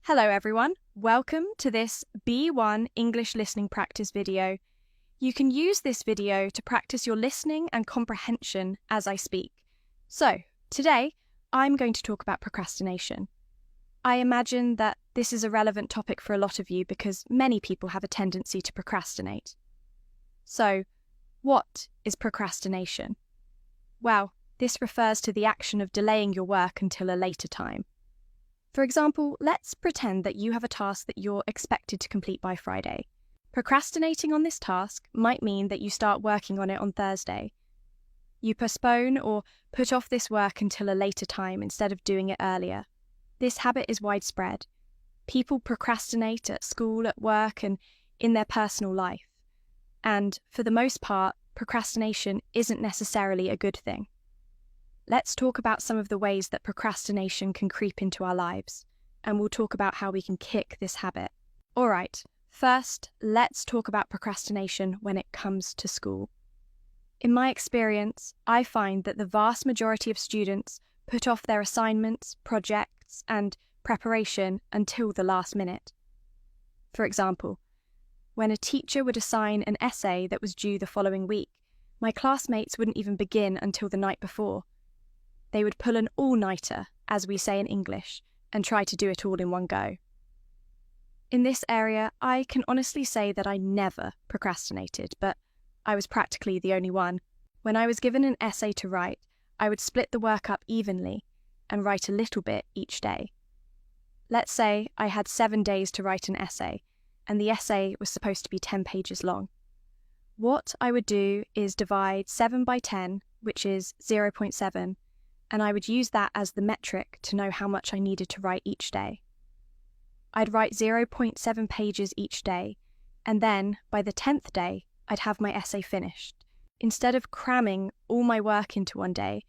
Hello everyone, welcome to this B1 English listening practice video. You can use this video to practice your listening and comprehension as I speak. So, today I'm going to talk about procrastination. I imagine that this is a relevant topic for a lot of you because many people have a tendency to procrastinate. So, what is procrastination? Well, this refers to the action of delaying your work until a later time. For example, let's pretend that you have a task that you're expected to complete by Friday. Procrastinating on this task might mean that you start working on it on Thursday. You postpone or put off this work until a later time instead of doing it earlier. This habit is widespread. People procrastinate at school, at work, and in their personal life. And for the most part, procrastination isn't necessarily a good thing. Let's talk about some of the ways that procrastination can creep into our lives, and we'll talk about how we can kick this habit. All right, first, let's talk about procrastination when it comes to school. In my experience, I find that the vast majority of students put off their assignments, projects, and preparation until the last minute. For example, when a teacher would assign an essay that was due the following week, my classmates wouldn't even begin until the night before. They would pull an all-nighter, as we say in English, and try to do it all in one go. In this area, I can honestly say that I never procrastinated, but I was practically the only one. When I was given an essay to write, I would split the work up evenly and write a little bit each day. Let's say I had 7 days to write an essay, and the essay was supposed to be 10 pages long. What I would do is divide 7 by 10, which is 0.7, and I would use that as the metric to know how much I needed to write each day. I'd write 0.7 pages each day, and then, by the 10th day, I'd have my essay finished. Instead of cramming all my work into one day,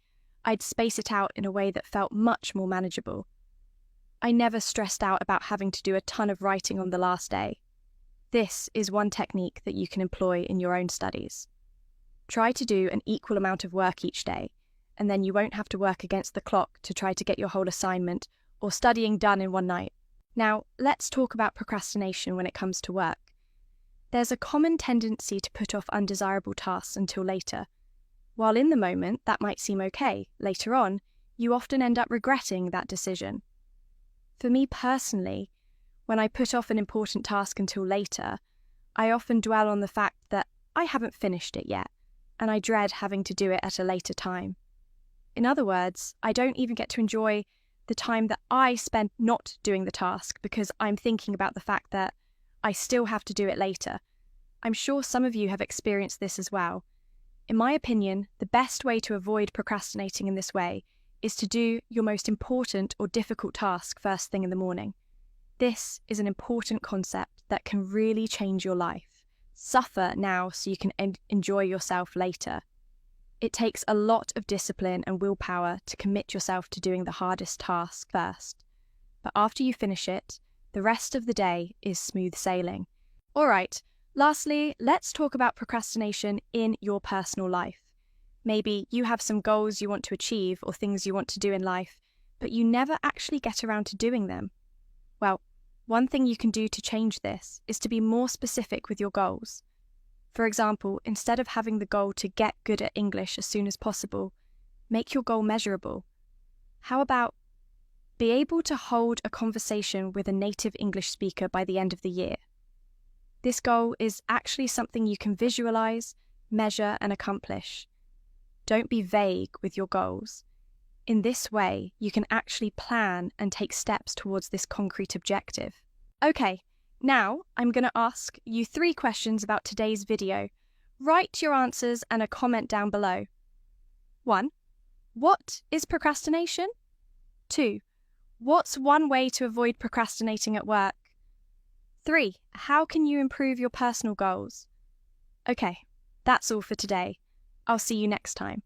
I'd space it out in a way that felt much more manageable. I never stressed out about having to do a ton of writing on the last day. This is one technique that you can employ in your own studies. Try to do an equal amount of work each day, and then you won't have to work against the clock to try to get your whole assignment or studying done in one night. Now, let's talk about procrastination when it comes to work. There's a common tendency to put off undesirable tasks until later. While in the moment that might seem okay, later on, you often end up regretting that decision. For me personally, when I put off an important task until later, I often dwell on the fact that I haven't finished it yet, and I dread having to do it at a later time. In other words, I don't even get to enjoy the time that I spent not doing the task because I'm thinking about the fact that I still have to do it later. I'm sure some of you have experienced this as well. In my opinion, the best way to avoid procrastinating in this way is to do your most important or difficult task first thing in the morning. This is an important concept that can really change your life. Suffer now so you can enjoy yourself later. It takes a lot of discipline and willpower to commit yourself to doing the hardest task first. But after you finish it, the rest of the day is smooth sailing. All right, lastly, let's talk about procrastination in your personal life. Maybe you have some goals you want to achieve or things you want to do in life, but you never actually get around to doing them. Well, one thing you can do to change this is to be more specific with your goals. For example, instead of having the goal to get good at English as soon as possible, make your goal measurable. How about be able to hold a conversation with a native English speaker by the end of the year? This goal is actually something you can visualize, measure, and accomplish. Don't be vague with your goals. In this way, you can actually plan and take steps towards this concrete objective. Okay. Now, I'm going to ask you 3 questions about today's video. Write your answers and a comment down below. 1. What is procrastination? 2. What's one way to avoid procrastinating at work? 3. How can you improve your personal goals? Okay, that's all for today. I'll see you next time.